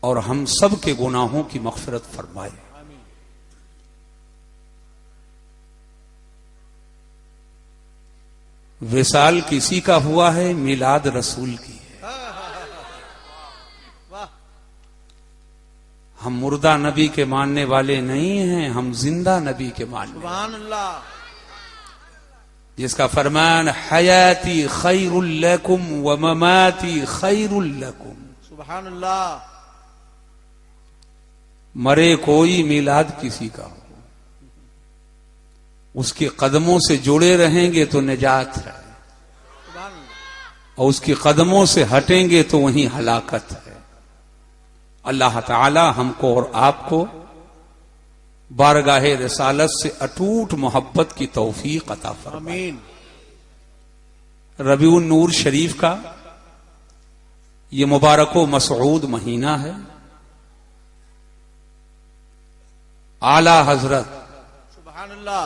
और हम सब के गुनाहों की मग़फ़िरत फरमाए। विसाल किसी का हुआ है, मिलाद रसूल की है। हम मुर्दा नबी के मानने वाले नहीं हैं, हम जिंदा नबी के मानने। सुभान अल्लाह। जिसका फरमान हयाती खैरुल लकुम व ममाती खैरुल लकुम। सुभान अल्लाह। मरे कोई मिलाद किसी का हो, उसके कदमों से जुड़े रहेंगे तो निजात है, और उसके कदमों से हटेंगे तो वहीं हलाकत है। अल्लाह ताला हमको और आपको बारगाहे रिसालत से अटूट मोहब्बत की तौफीक अता फरमाए। आमीन। रबीउन नूर शरीफ का ये मुबारक व मसऊद महीना है। आला हजरत, सुभान अल्लाह,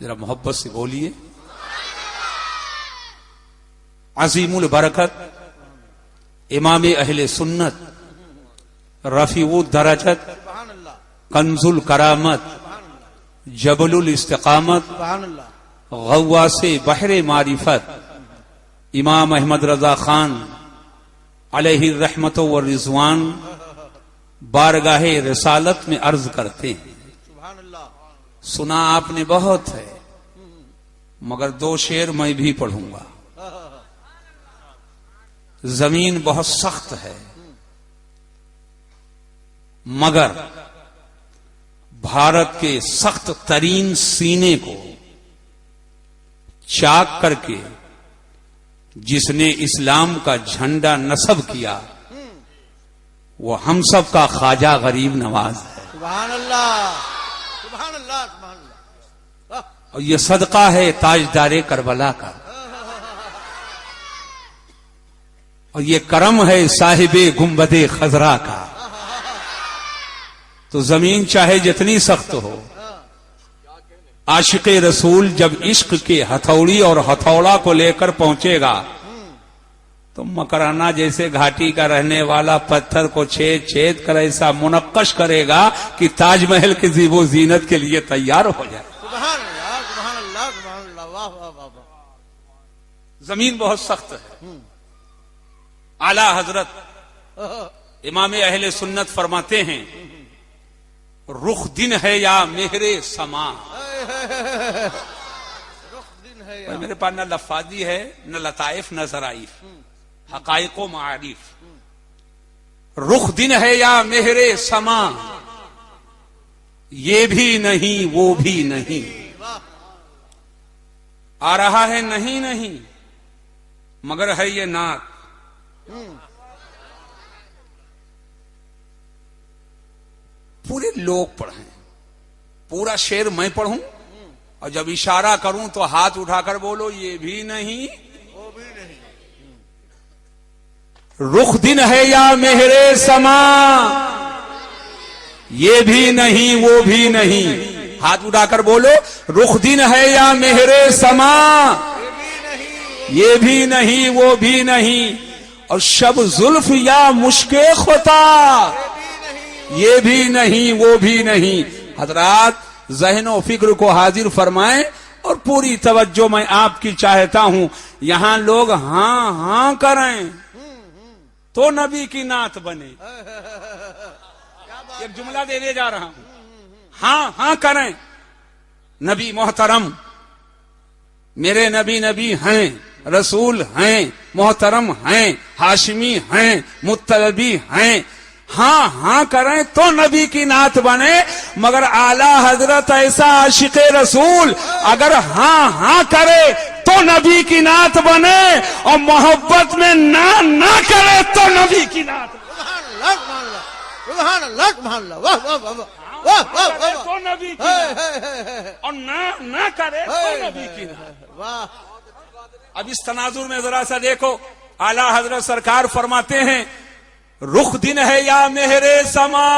जरा मोहब्बत से बोलिए, अजीमुल बरकत, इमाम अहले सुन्नत, रफीउद दरजत, कंजुल करामत, जबलुल इस्तिकामत, गव्वासे बहरे मारिफत, इमाम अहमद रजा खान अलैहि रहमत व रिजवान बारगाहे रिसालत में अर्ज करते हैं। सुना आपने बहुत है, मगर दो शेर मैं भी पढ़ूंगा। जमीन बहुत सख्त है, मगर भारत के सख्त तरीन सीने को चाक करके जिसने इस्लाम का झंडा नस्ब किया, वो हम सब का ख्वाजा गरीब नवाज है। सुभान अल्लाह, सुभान अल्लाह, सुभान अल्लाह। और ये सदका है ताजदारे करबला का, और ये करम है साहिबे गुंबदे खजरा का। तो जमीन चाहे जितनी सख्त हो, आशिक़े रसूल जब इश्क के हथौड़ी और हथौड़ा को लेकर पहुंचेगा, तो मकराना जैसे घाटी का रहने वाला पत्थर को छेद छेद कर ऐसा मुनक्कश करेगा कि ताजमहल की ज़ीबो जीनत के लिए तैयार हो जाए। सुभान अल्लाह, सुभान अल्लाह, सुभान अल्लाह, वाह वाह वाह। जमीन बहुत सख्त है। आला हजरत इमाम अहले सुन्नत फरमाते हैं, रुख दिन है या मेहरे समा। मेरे पास न लफाजी है, न लताइफ, न ज़राइफ, हकाइक व मारिफ। रुख दिन है या मेहरे समा, ये भी नहीं वो भी नहीं। आ रहा है नहीं नहीं, मगर है ये नाक। पूरे लोग पढ़ें, पूरा शेर मैं पढ़ूं, और जब इशारा करूं तो हाथ उठाकर बोलो ये भी नहीं वो भी नहीं। रुख दिन है या मेहरे समा, ये भी नहीं वो भी नहीं। हाथ उठाकर बोलो, रुख दिन है या मेहरे समा, ये भी नहीं वो भी नहीं। और शब जुल्फ या मुश्के खुता, ये भी नहीं वो भी नहीं। हजरात ज़हन फिक्र को हाजिर फरमाएं, और पूरी तवज्जो मैं आपकी चाहता हूं। यहां लोग हां हां करें तो नबी की नात बने। एक जुमला देने जा रहा हूं, हां हां करें। नबी मोहतरम, मेरे नबी नबी हैं, रसूल हैं, मोहतरम हैं, हाशिमी हैं, मुत्तलबी हैं। हाँ हाँ करें तो नबी की नात बने। मगर आला हजरत ऐसा आशिक़े रसूल अगर हाँ हाँ करे तो नबी की नात बने, और मोहब्बत में ना करे तो नबी की नात। तो नबी की और ना करे तो नबी की नात। अब इस तनाजुर में जरा सा देखो, आला हजरत सरकार फरमाते हैं, रुख दिन है या मेहरे समा,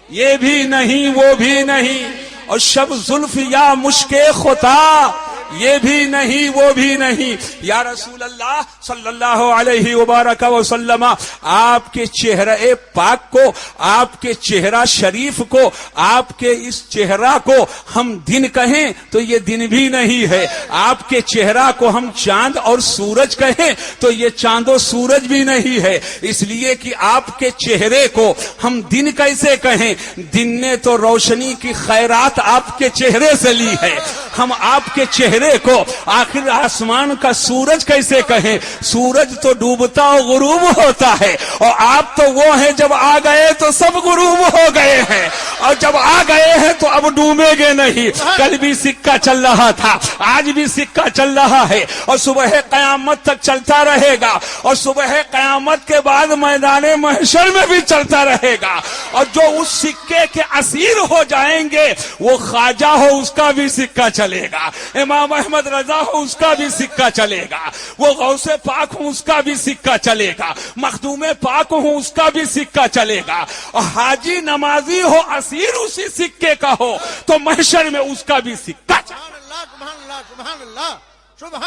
ये भी नहीं वो भी नहीं। और शब जुल्फ या मुश्के खुता, ये भी नहीं वो भी नहीं। या रसूल अल्लाह सल्लल्लाहु अलैहि वबारक वसल्लम, आपके चेहरे पाक को, आपके चेहरा शरीफ को, आपके इस चेहरा को हम दिन कहें तो ये दिन भी नहीं है। आपके चेहरा को हम चांद और सूरज कहें तो ये चांद और सूरज भी नहीं है। इसलिए कि आपके चेहरे को हम दिन कैसे कहें? दिन ने तो रोशनी की खैरात आपके चेहरे से ली है। हम आपके चेहरे को आखिर आसमान का सूरज कैसे कहें? सूरज तो डूबता और गुरूब होता है, और आप तो वो हैं जब आ गए तो सब गुरूब हो गए हैं, और जब आ गए हैं तो अब डूबेंगे नहीं। कल भी सिक्का चल रहा था, आज भी सिक्का चल रहा है, और सुबह कयामत तक चलता रहेगा, और सुबह कयामत के बाद मैदान महशर में भी चलता रहेगा। और जो उस सिक्के के असीर हो जाएंगे, वो ख्वाजा हो उसका भी सिक्का चलेगा, इमाम अहमद रजा हो उसका भी सिक्का चलेगा, वो गौसे पाक हो उसका भी सिक्का चलेगा, मखदूमे पाक हो उसका भी सिक्का चलेगा, और हाजी नमाजी हो असीर उसी सिक्के का हो तो महशर में उसका भी सिक्का चलेगा। सुभान अल्लाह, सुभान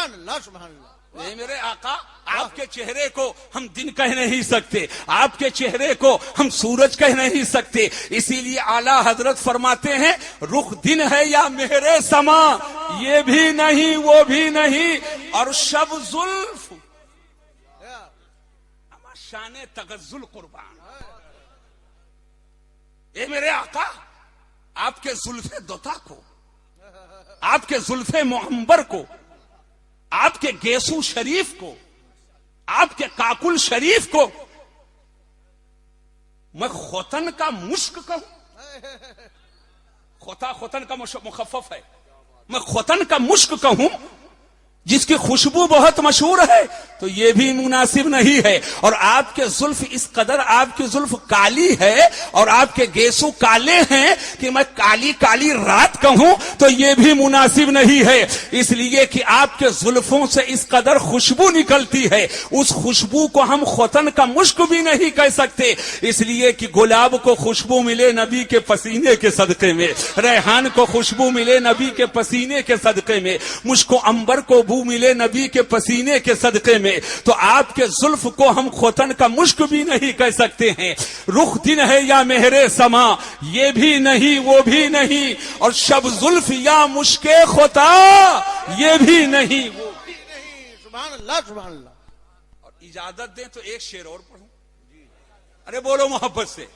अल्लाह, सुभान अल्लाह। नहीं मेरे आका, आपके चेहरे को हम दिन कह नहीं सकते, आपके चेहरे को हम सूरज कह नहीं सकते। इसीलिए आला हजरत फरमाते हैं, रुख दिन है या मेरे समा, ये भी नहीं वो भी नहीं, और शब जुल्फ शाने तगज्जुल कुर्बान। ये मेरे आका, आपके जुल्फे दोता को, आपके जुल्फे मुअम्बर को, आपके गेसू शरीफ को, आपके काकुल शरीफ को मैं खोतन का मुश्क कहूं। खोतन का मुखफ़फ़ है, मैं खोतन का मुश्क कहूं जिसकी खुशबू बहुत मशहूर है, तो ये भी मुनासिब नहीं है। और आपके जुल्फ इस कदर, आपकी जुल्फ काली है और आपके गेसू काले हैं कि मैं काली काली रात कहूं तो ये भी मुनासिब नहीं है। इसलिए कि आपके जुल्फों से इस कदर खुशबू निकलती है, उस खुशबू को हम खोतन का मुश्क भी नहीं कह सकते। इसलिए कि गुलाब को खुशबू मिले नबी के पसीने के सदके में, रेहान को खुशबू मिले नबी के पसीने के सदके में, मुश्को अंबर को बू मिले नबी के पसीने के सदके में, तो आपके जुल्फ को हम खोतन का मुश्क भी नहीं कह सकते हैं। रुख दिन है या मेहरे समा, ये भी नहीं वो भी नहीं, और शब जुल्फ या मुश्के खोता, ये भी नहीं वो भी नहीं। सुभान अल्लाह, सुभान अल्लाह। और इजाजत दें तो एक शेर और पढ़ूं। अरे बोलो मोहब्बत से।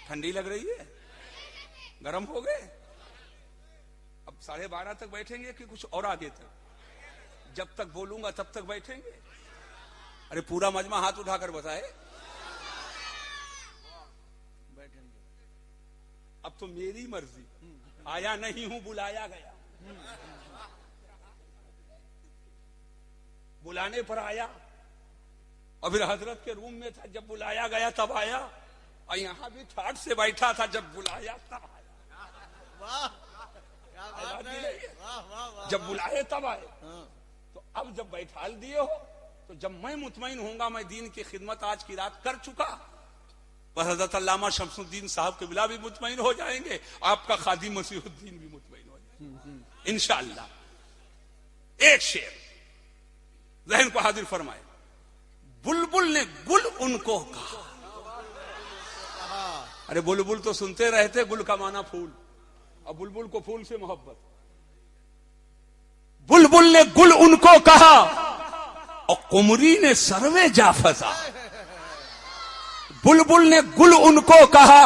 ठंडी लग रही है, गर्म हो गए? अब 12:30 तक बैठेंगे कि कुछ और आगे तक? जब तक बोलूंगा तब तक बैठेंगे? अरे पूरा मजमा हाथ उठाकर बताए। बैठेंगे। अब तो मेरी मर्जी, आया नहीं हूं, बुलाया गया। बुलाने पर आया, और फिर हजरत के रूम में था जब बुलाया गया तब आया, और यहां भी ठाट से बैठा था जब बुलाया तब आया। वाह, जब बुलाए तब आए। तो अब जब बैठाल दिए हो, तो जब मैं मुतमईन होऊंगा मैं दीन की खिदमत आज की रात कर चुका, बस हजरत अल्लामा शमसुद्दीन साहब के बिला भी मुतमईन हो जाएंगे, आपका खादिम मसीहुद्दीन भी मुतमईन हो जाएंगे इंशाअल्लाह। एक शेर जहन को हाजिर फरमाए। बुलबुल ने गुल उनको कहा। अरे बुलबुल तो सुनते रहते, गुल का माना फूल, और बुलबुल को फूल से मोहब्बत। बुलबुल ने गुल उनको कहा, और कुमरी ने सरवे जा फसा। बुलबुल ने गुल उनको कहा,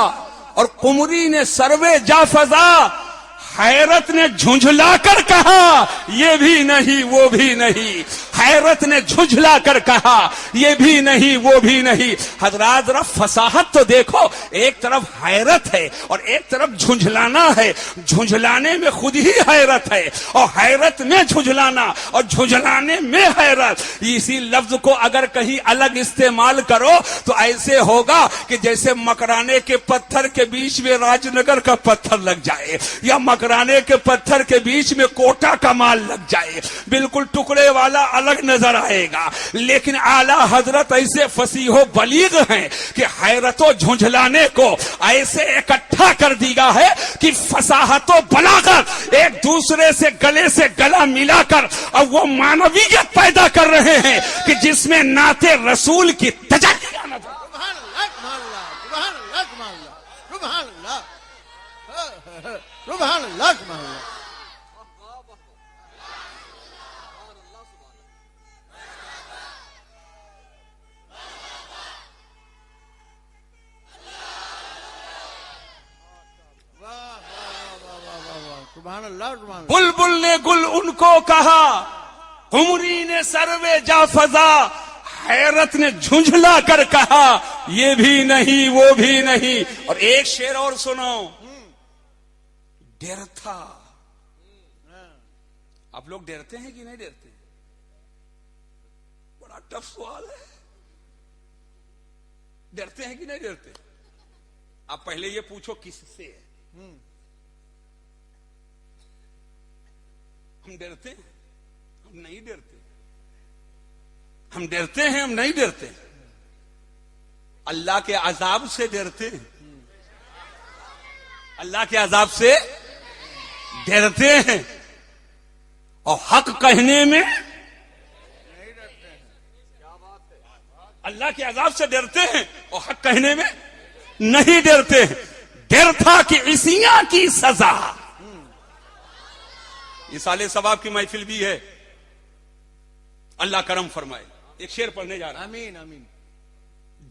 और कुमरी ने सरवे जा फजा। हैरत ने झुंझला कर कहा, ये भी नहीं वो भी नहीं। हैरत ने झुंझला कर कहा, ये भी नहीं वो भी नहीं। हजरात जरा फसाहत तो देखो, एक तरफ हैरत है और एक तरफ झुंझलाना है। झुंझलाने में खुद ही हैरत है, और हैरत में झुंझलाना, और झुंझलाने में हैरत। इसी लफ्ज को अगर कहीं अलग इस्तेमाल करो तो ऐसे होगा कि जैसे मकराने के पत्थर के बीच में राजनगर का पत्थर लग जाए, या मकराने के पत्थर के बीच में कोटा का माल लग जाए। बिल्कुल टुकड़े वाला अलग नजर आएगा। लेकिन आला हजरत ऐसे फसीहो बलीग हैं कि हैरतो झुंझलाने को ऐसे इकट्ठा कर दिया है कि फसाहतो बलागत एक दूसरे से गला मिलाकर अब वो मानवीयत पैदा कर रहे हैं कि जिसमें नाते रसूल की तजल्लियां नजर। सुभान अल्लाह, सुभान अल्लाह, सुभान अल्लाह, सुभान अल्लाह, सुभान अल्लाह। सुभान अल्लाह, सुभान अल्लाह। बुलबुल ने गुल उनको कहा, कुमरी ने सर्वे जा फजा, हैरत ने झुंझला कर कहा ये भी नहीं वो भी नहीं। और एक शेर और सुनो, डर था। आप लोग डरते हैं कि नहीं डरते? बड़ा टफ सवाल है। डरते हैं कि नहीं डरते? आप पहले ये पूछो किससे है? हम डरते हैं? हम नहीं डरते। हम डरते हैं, हम नहीं डरते। अल्लाह के अजाब से डरते हैं। अल्लाह के अजाब से डरते हैं और हक कहने में अल्लाह के अजाब से डरते हैं और हक कहने में नहीं डरते हैं। डर था कि इसियां की सजा। इस साले सवाब की महफिल भी है, अल्लाह करम फरमाए। एक शेर पढ़ने जा रहा। आमीन आमीन।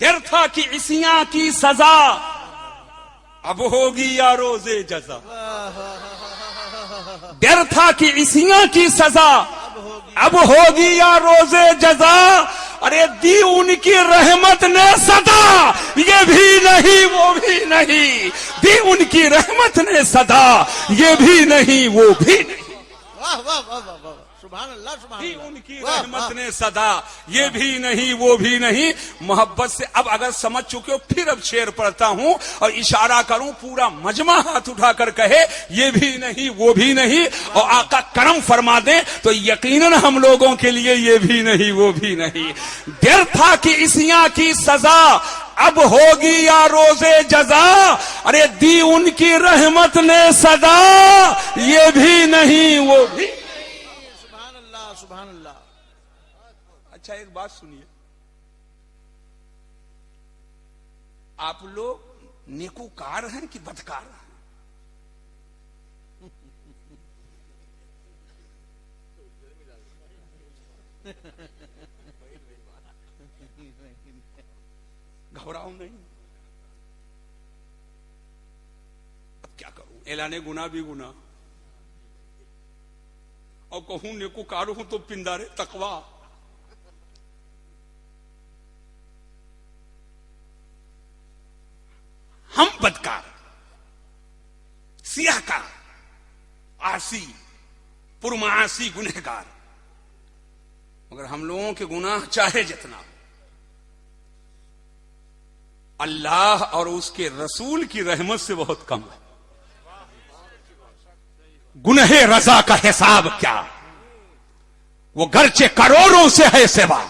डर था कि इसियां की सजा अब होगी या रोजे जजा। डर था कि इसियां की सजा अब होगी या रोजे जजा। अरे दी उनकी रहमत ने सदा, ये भी नहीं वो भी नहीं। दी उनकी रहमत ने सदा, ये भी नहीं वो भी नहीं। वाह वाह वाह वाह वाह, सुभान अल्लाह, सुभान दी अल्लाह। उनकी वाह, रहमत वाह। ने सदा, ये भी नहीं वो भी नहीं। मोहब्बत से अब अगर समझ चुके हो फिर अब शेर पढ़ता हूं और इशारा करूं, पूरा मजमा हाथ उठाकर कहे ये भी नहीं वो भी नहीं और आका करम फरमा दे तो यकीनन हम लोगों के लिए ये भी नहीं वो भी नहीं। डर था कि इसियां की सजा अब होगी या रोजे जजा। अरे दी उनकी रहमत ने सदा, ये भी नहीं वो भी। सुभान अल्लाह, सुभान अल्लाह। अच्छा एक बात सुनिए, आप लोग नेकूकार हैं कि बदकार हैं? घबराओ नहीं। अब क्या करूं, ऐलाने गुनाह भी गुनाह और कहूं नेकूकार हूं तो पिंदारे तकवा। हम बदकार, सियाहकार, आसी, पुरमासी, गुनहगार, मगर हम लोगों के गुनाह चाहे जितना अल्लाह और उसके रसूल की रहमत से बहुत कम है। गुनहे रजा का हिसाब क्या, वो गर्चे करोड़ों से है सिवा।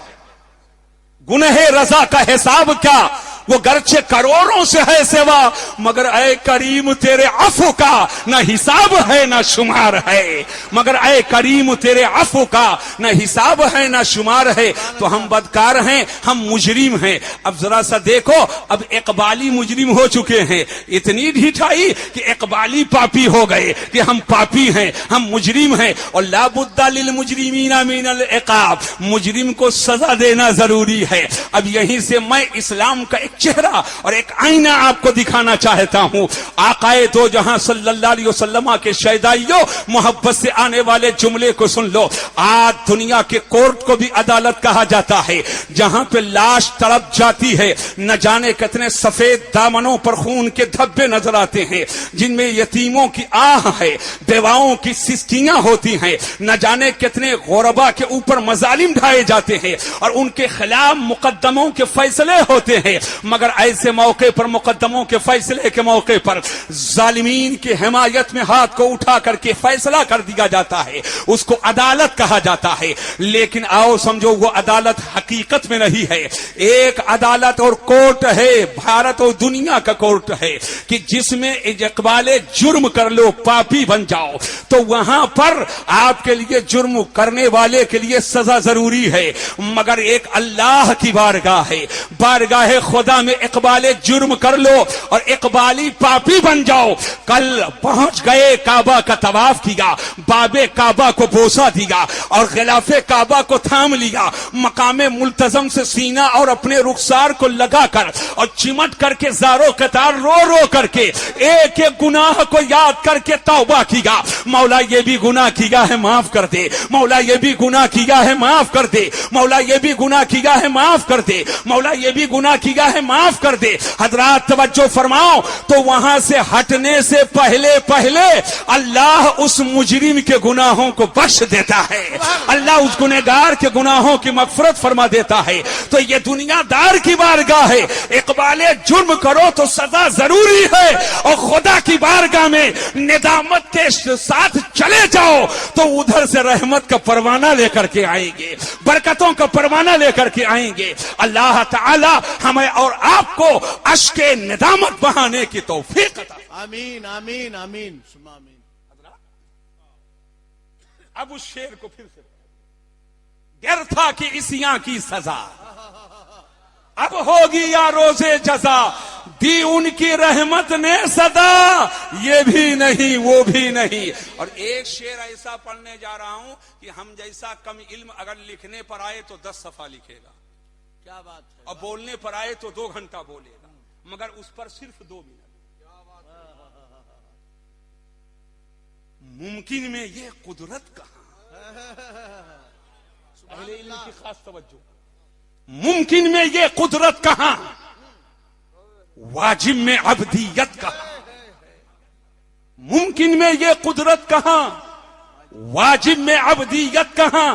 गुनहे रजा का हिसाब क्या, वो गर्चे करोड़ों से है सिवा। मगर ऐ करीम तेरे अफू का न हिसाब है न शुमार है। मगर ऐ करीम तेरे अफू का न हिसाब है न शुमार है। तो हम बदकार हैं, हम मुजरिम हैं। अब जरा सा देखो, अब इकबाली मुजरिम हो चुके हैं। इतनी ढिठाई कि इकबाली पापी हो गए कि हम पापी हैं, हम मुजरिम हैं। और लाबुद्दा लिल मुजरिमीना मिनल इकाब, मुजरिम को सजा देना जरूरी है। अब यहीं से मैं इस्लाम का एक चेहरा और एक आईना आपको दिखाना चाहता हूं। आकाए दो जहां सल्लल्लाहु अलैहि वसल्लम के शहदाइयों, मोहब्बत से आने वाले जुमले को सुन लो। आज दुनिया के कोर्ट को भी अदालत कहा जाता है, जहां पे लाश तड़प जाती है। न जाने कितने सफेद दामनों पर खून के धब्बे नजर आते हैं, जिनमें यतीमों की आह है, बेवाओं की सिस्टियां होती हैं। न जाने कितने गौरबा के ऊपर मजालिम ढाए जाते हैं और उनके खिलाफ मुकदमों के फैसले होते हैं। मगर ऐसे मौके पर, मुकद्दमों के फैसले के मौके पर जालिमीन की हिमायत में हाथ को उठा करके फैसला कर दिया जाता है, उसको अदालत कहा जाता है। लेकिन आओ समझो, वो अदालत हकीकत में नहीं है। एक अदालत और कोर्ट है, भारत और दुनिया का कोर्ट है, कि जिसमें इकबाले जुर्म कर लो, पापी बन जाओ, तो वहां पर आपके लिए जुर्म करने वाले के लिए सजा जरूरी है। मगर एक अल्लाह की बारगाह है, बारगाह खुदा में इकबाले जुर्म कर लो और इकबाली पापी बन जाओ। कल पहुंच गए, काबा का तवाफ किया, बाबे काबा को बोसा दिया और गिलाफे काबा को थाम लिया, मकामे मुल्तजम से सीना और अपने रुखसार को लगाकर और चिमट करके जारो कतार रो रो करके एक एक गुनाह को याद करके तौबा किया, मौला ये भी गुनाह किया है माफ कर दे, मौला ये भी गुनाह किया है माफ कर दे, मौला ये भी गुनाह किया है माफ कर दे, मौला ये भी गुनाह किया है माफ कर दे। हजरात तवज्जो फरमाओ, तो वहां से हटने से पहले पहले अल्लाह उस मुजरिम के गुनाहों को बख्श देता है, अल्लाह उस गुनहगार के गुनाहों की मगफरत फरमा देता है। तो ये दुनियादार की बारगाह है, इकबाले जुर्म करो तो सजा जरूरी है, और खुदा की बारगाह में निदामत के साथ चले जाओ तो उधर से रहमत का परवाना लेकर के आएंगे, बरकतों का परवाना लेकर के आएंगे। अल्लाह ताला हमें और आपको अश्के निदामत बहाने की तौफीक अता। आमीन आमीन आमीन सुमा आमीन। अब उस शेर को फिर से, गर था कि इसियां की सजा अब होगी या रोजे जजा, दी उनकी रहमत ने सदा, ये भी नहीं वो भी नहीं। और एक शेर ऐसा पढ़ने जा रहा हूं कि हम जैसा कम इल्म अगर लिखने पर आए तो 10 सफा लिखेगा, क्या बात है, और बोलने पर आए तो 2 घंटा बोलेगा, मगर उस पर सिर्फ 2 मिनट। मुमकिन में ये कुदरत कहां, अहले इल्म की खास तवज्जो, मुमकिन में ये कुदरत कहां, वाजिब में अब्दियत कहां, मुमकिन में ये कुदरत कहां, वाजिब में अब्दियत कहां।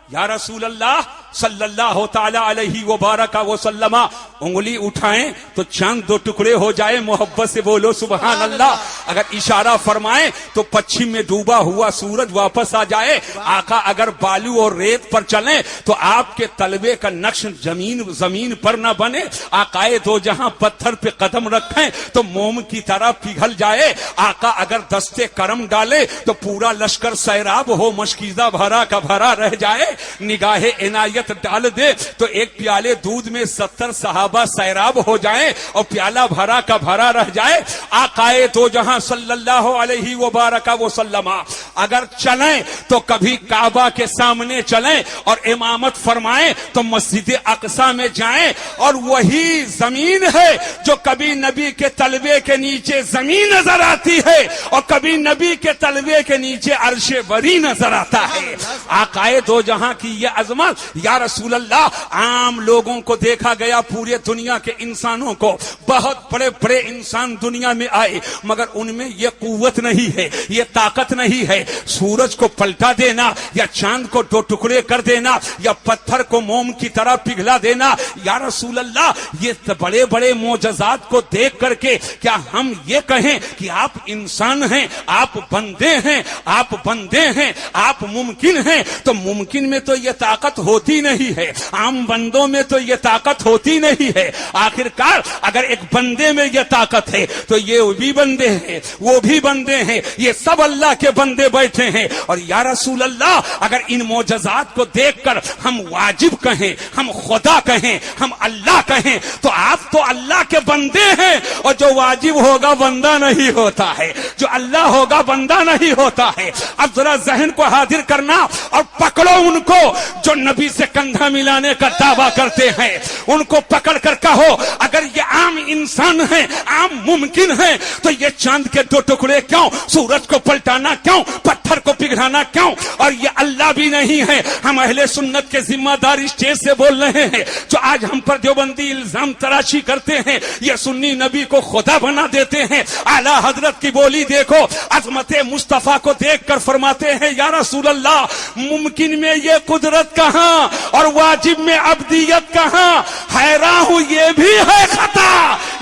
या रसूल अल्लाह सल्लल्लाहु ताला अलैहि व बारका व सल्लमा, उंगली उठाएं तो चांद 2 टुकड़े हो जाए, मोहब्बत से बोलो सुभान अल्लाह। अगर इशारा फरमाएं तो पश्चिम में डूबा हुआ सूरज वापस आ जाए। आका अगर बालू और रेत पर चलें तो आपके तलबे का नक्श जमीन पर न बने। आकाए दो जहां पत्थर पे कदम रखें तो मोम की तरह पिघल जाए। आका अगर दस्ते करम डाले तो पूरा लश्कर सैराब हो, मशकीजा भरा का भरा रह जाए। निगाहे इनायत डाल दे तो एक प्याले दूध में 70 सहाबा सैराब हो जाए और प्याला भरा का भरा रह जाए। आकाए दो जहां सल्लल्लाहु अलैहि व बारका व सल्लमा अगर चलें तो कभी काबा के सामने चलें और इमामत फरमाएं तो मस्जिद अक्सा में जाएं, और वही जमीन है जो कभी नबी के तलबे के नीचे जमीन नजर आती है और कभी नबी के तलबे के नीचे अर्शे बरी नजर आता है। आकाए दो जहां की ये अजमत, या रसूल अल्लाह, आम लोगों को देखा गया, पूरे दुनिया के इंसानों को, बहुत बड़े बड़े इंसान दुनिया में आए मगर उनमें यह कुव्वत नहीं है, यह ताकत नहीं है सूरज को पलटा देना या चांद को 2 टुकड़े कर देना या पत्थर को मोम की तरह पिघला देना। या रसूल अल्लाह, ये बड़े बड़े मोजज़ात को देख करके क्या हम ये कहें कि आप इंसान हैं, आप बंदे हैं, आप बंदे हैं, आप मुमकिन हैं? तो मुमकिन में तो यह ताकत होती नहीं है, आम बंदों में तो यह ताकत होती नहीं है। आखिरकार अगर एक बंदे में यह ताकत है तो ये भी बंदे हैं, वो भी बंदे हैं, ये सब अल्लाह के बंदे बैठे हैं। और या रसूल अल्लाह, अगर इन मोजज़ात को देखकर हम वाजिब कहें, हम खुदा कहें, हम अल्लाह कहें तो आप तो अल्लाह के बंदे हैं, और जो वाजिब होगा बंदा नहीं होता है, जो अल्लाह होगा बंदा नहीं होता है। अब जरा जहन को हाजिर करना और पकड़ो उनको जो नबी से कंधा मिलाने का दावा करते हैं, उनको पकड़ कर कहो अगर ये आम इंसान है, आम मुमकिन है, तो ये चांद के 2 टुकड़े क्यों, सूरज को पलटाना क्यों, पत्थर को पिघलाना क्यों? और ये अल्लाह भी नहीं है। हम अहले सुन्नत के जिम्मेदार स्टेज से बोल रहे हैं, जो आज हम पर देवबंदी इल्जाम तराशी करते हैं, ये सुन्नी नबी को खुदा बना देते हैं। आला हजरत की बोली देखो, अजमत मुस्तफा को देखकर फरमाते हैं, या रसूल अल्लाह, मुमकिन में ये कुदरत कहां और वाजिब में अब्दियत कहां? हैरान हूं, ये भी है खता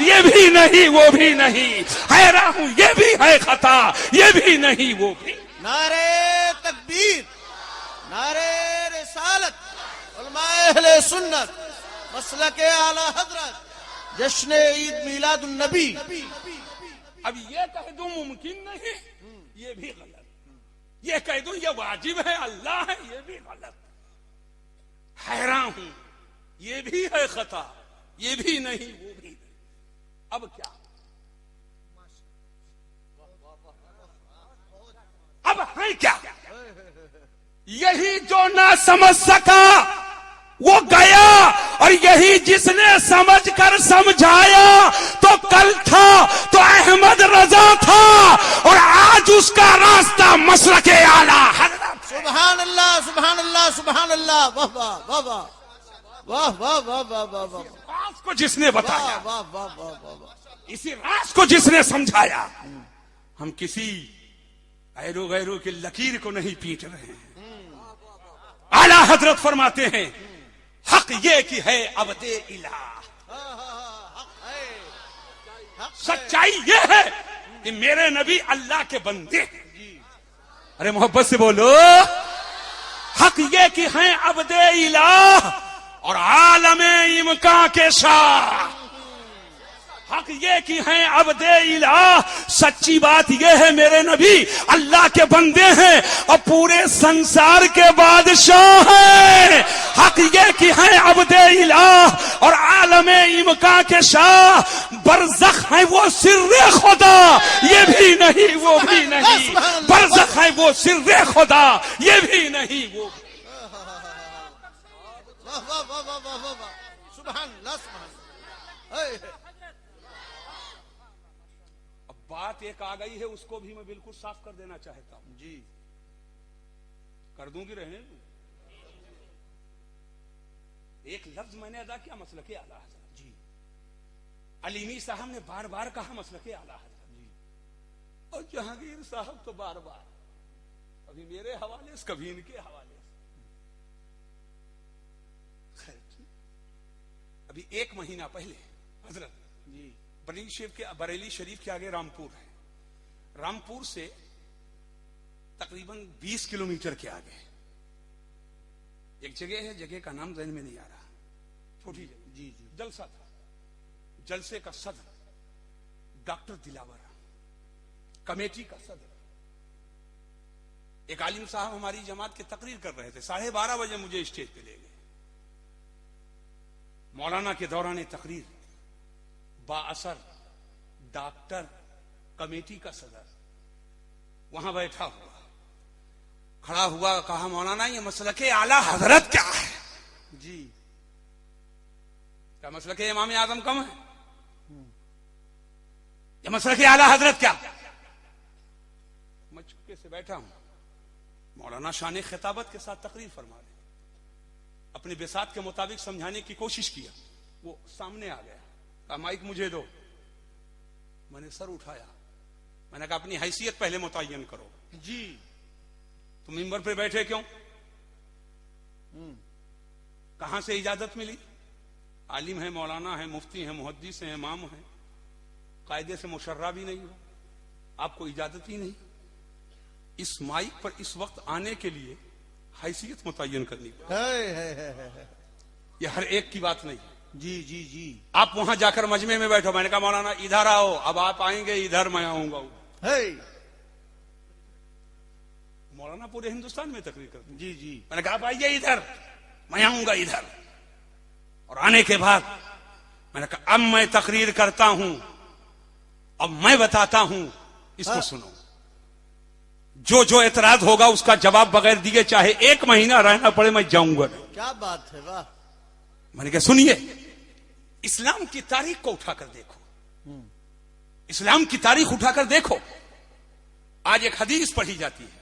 ये भी नहीं वो भी नहीं, हैरान हूं ये भी है खता, ये भी नहीं वो भी। नारे तकबीर, नारे रिसालत, उलमाए अहले सुन्नत, मसलके आला हजरत, जश्न ईद मिलादुन नबी। अब ये कह दूं मुमकिन नहीं, ये भी गलत। ये कह दूं ये वाजिब है, अल्लाह है, ये भी गलत। हैरान हूं ये भी है खता, ये भी नहीं वो भी नहीं। अब क्या, अब है क्या? यही जो ना समझ सका वो गया, और यही जिसने समझकर समझाया तो कल था तो अहमद रजा था, और आज उसका रास्ता मसलके आला हज़रत। सुभान अल्लाह, सुभान अल्लाह, सुभान अल्लाह। वाह वाह वाह वाह वाह वाह वाह वाह वाह वाह। राज को जिसने बताया, वाह वाह वाह वाह वाह। इसी राज को जिसने समझाया, हम किसी गैरो गैरो की लकीर को नहीं पीट रहे हैं। आला हजरत फरमाते हैं हक ये कि है अबदे इलाह, हक है, हक सच्चाई ये है कि मेरे नबी अल्लाह के बंदे हैं। अरे मोहब्बत से बोलो, हक ये कि हैं अबदे इलाह और आलमे इमका के शाह। हक ये कि हैं अबदे इलाह, सच्ची बात ये है मेरे नबी अल्लाह के बंदे हैं और पूरे संसार के बादशाह हैं। हक ये कि हैं अबदे इलाह और आलमे इमका के शाह। बरज़ख है वो सिर्रे खुदा, ये भी नहीं वो भी नहीं। बरज़ख है वो सिर्रे खुदा, ये भी नहीं वो भी। वाह वाह वाह वाह वाह वाह वाह। सुभान अल्लाह, सुभान अल्लाह। बात एक आ गई है, उसको भी मैं बिल्कुल साफ कर देना चाहता हूं। जी कर दूंगी, रहने दूं? एक लफ्ज मैंने अदा किया, मसलके आला हज़रत। जी अलीमी साहब ने बार बार कहा मसलके आला हज़रत जी, और जहांगीर साहब तो बार बार, कभी मेरे हवाले से कभी इनके हवाले से। अभी एक महीना पहले हजरत जी बरेली शरीफ के आगे रामपुर है, रामपुर से तकरीबन 20 किलोमीटर के आगे एक जगह है, जगह का नाम ज़हन में नहीं आ रहा, छोटी जगह। जी जी जलसा था, जलसे का सदर डॉक्टर दिलावर, कमेटी का सदर, एक आलिम साहब हमारी जमात के तकरीर कर रहे थे। 12:30 बजे मुझे स्टेज पे ले गए। मौलाना के दौरान तकरीर, बाअसर डॉक्टर, कमेटी का सदर वहां बैठा हुआ, खड़ा हुआ, कहा मौलाना ये मसलके आला हजरत क्या है? जी क्या मसलके इमाम आजम कम है? ये मसलके आला हजरत क्या? मैं चुपके से बैठा हूं, मौलाना शान खिताबत के साथ तकरीर फरमा रहे, अपने बेसात के मुताबिक समझाने की कोशिश किया। वो सामने आ गया, कहा माइक मुझे दो। मैंने सर उठाया, मैंने कहा अपनी हैसियत पहले मुतय्यन करो। जी तुम मिंबर पे बैठे क्यों? कहां से इजाजत मिली? आलिम है, मौलाना है, मुफ्ती है, मुहद्दिस है, इमाम है, कायदे से मुशर्रा भी नहीं हो, आपको इजाजत ही नहीं। इस माइक पर इस वक्त आने के लिए हैसियत मुतय्यन करनी पड़ी। ये हर एक की बात नहीं। जी जी जी आप वहां जाकर मजमे में बैठो, मैंने कहा मौलाना इधर आओ, अब आप आएंगे इधर, मैं आऊंगा। मौलाना पूरे हिंदुस्तान में तकरीर करते। जी जी मैंने कहा आप आइए इधर, मैं आऊंगा इधर। और आने के बाद मैंने कहा अब मैं तकरीर करता हूं, अब मैं बताता हूं, इसको सुनो। जो जो एतराज होगा उसका जवाब बगैर दिए चाहे 1 महीना रहना पड़े, मैं जाऊंगा नहीं। क्या बात है, वाह। मैंने कहा सुनिए, इस्लाम की तारीख को उठाकर देखो, इस्लाम की तारीख उठाकर देखो। आज एक हदीस पढ़ी जाती है,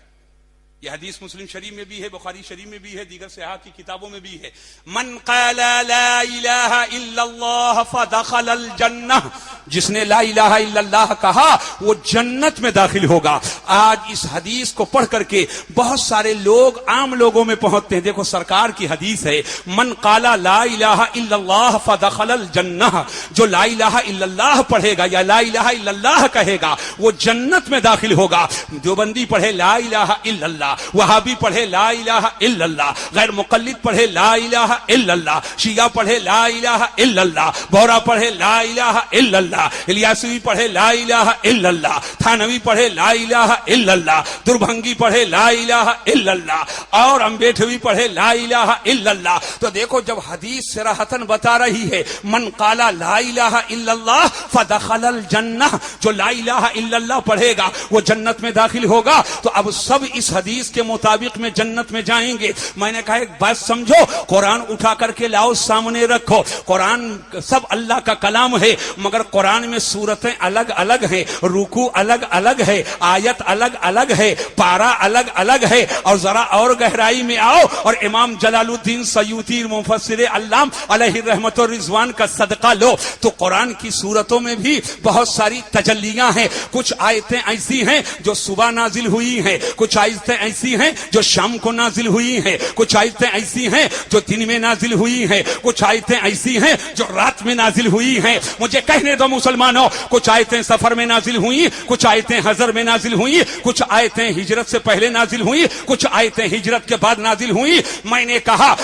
यह हदीस मुस्लिम शरीफ में भी है, बुखारी शरीफ में भी है, दीगर सिहा की किताबों में भी है। मन क़ाला ला इलाहा इल्लल्लाह फदखलल जन्नह, जिसने ला इलाहा इल्लल्लाह कहा वो जन्नत में दाखिल होगा। आज इस हदीस को पढ़ करके बहुत सारे लोग आम लोगों में पहुंचते हैं। देखो सरकार की हदीस है, मन काला ला इलाहा इल्लल्लाह फदखलल जन्नह, जो ला इलाहा इल्लल्लाह पढ़ेगा या ला इलाहा इल्लल्लाह कहेगा वो जन्नत में दाखिल होगा। देवबंदी पढ़े ला इलाहा इल्लल्लाह, वहाबी पढ़े ला इलाहा इल्लल्लाह, गैर मुक़ल्लिद पढ़े ला इलाहा इल्लल्लाह, शिया पढ़े ला इलाहा इल्लल्लाह, बोहरा पढ़े ला इलाहा इल्लल्लाह, इलियासी पढ़े ला इलाहा इल्लल्लाह, थानवी पढ़े ला इलाहा इल्लल्लाह, दुर्भंगी पढ़े ला इलाहा इल्लल्लाह और अम्बेठवी पढ़े ला इलाहा इल्लल्लाह। तो देखो जब हदीस सराहतन बता रही है मन काला ला इलाहा इल्लल्लाह फदखलल जन्नह, जो ला इलाहा इल्लल्लाह पढ़ेगा वो जन्नत में दाखिल होगा। तो अब सब इस हदीस के मुताबिक में जन्नत में जाएंगे। मैंने कहा एक बात समझो, कुरान उठा करके लाओ, सामने रखो। कुरान सब अल्लाह का कलाम है, मगर कुरान में सूरतें अलग अलग हैं, रुकू अलग अलग है, आयत अलग अलग है, पारा अलग अलग है। और जरा और गहराई में आओ और इमाम जलालुद्दीन सयूती मुफस्सिर अल्लाम अलैहि रहमत और रिजवान का सदका लो तो कुरान की सूरतों में भी बहुत सारी तजल्लियां हैं। कुछ आयतें ऐसी हैं जो सुबह नाजिल हुई हैं, कुछ आयतें ऐसी हैं जो शाम को नाजिल हुई हैं, कुछ आयतें ऐसी हैं जो दिन में नाजिल हुई हैं, कुछ आयतें ऐसी हैं जो रात में नाजिल हुई हैं। मुझे कहने दो मुसलमानों, कुछ आयतें सफर में नाजिल हुई, कुछ आयतें हजर में नाजिल हुई, कुछ आयतें हिजरत से पहले नाजिल हुई, कुछ आयतें हिजरत के बाद नाजिल हुई। मैंने कहा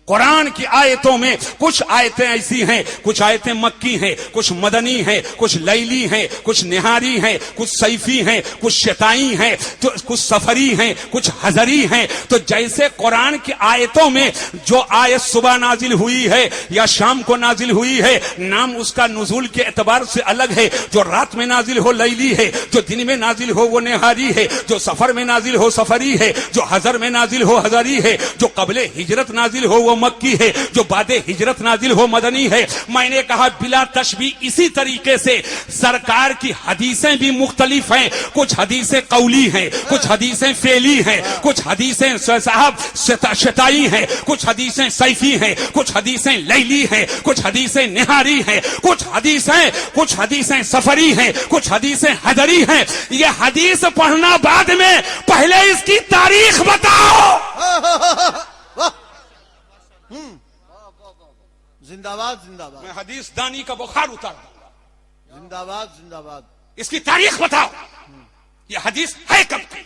कुरान की आयतों में कुछ आयतें ऐसी हैं, कुछ आयतें मक्की हैं, कुछ मदनी हैं, कुछ लैली हैं, कुछ निहारी हैं, कुछ सैफी हैं, कुछ शताई हैं, तो कुछ सफरी हैं, कुछ हजरी हैं। तो जैसे कुरान की आयतों में जो आयत सुबह नाजिल हुई है या शाम को नाजिल हुई है, नाम उसका नुज़ूल के एतबार से अलग है। जो रात में नाजिल हो लैली है, जो दिन में नाजिल हो वो निहारी है, जो सफर में नाजिल हो सफरी है, जो हजर में नाजिल हो हजरी है, जो कबले हिजरत नाजिल हो वो मक्की है, जो बादे हिजरत नाजिल हो मदनी है। मैंने कहा बिला तशबी इसी तरीके से सरकार की हदीसें भी मुख्तलिफ हैं। कुछ हदीसें कौली हैं, कुछ हदीसें फेली हैं, कुछ हदीसें साहब शताई हैं, कुछ हदीसें सैफी हैं, कुछ हदीसें लैली हैं, कुछ हदीसें निहारी हैं, कुछ हदीसें सफरी हैं, कुछ हदीसें हदरी हैं। ये हदीस पढ़ना बाद में, पहले इसकी तारीख बताओ। जिंदाबाद जिंदाबाद, मैं हदीस दानी का बुखार उतार दूंगा। जिंदाबाद जिंदाबाद, इसकी तारीख बताओ, ये हदीस है कब की?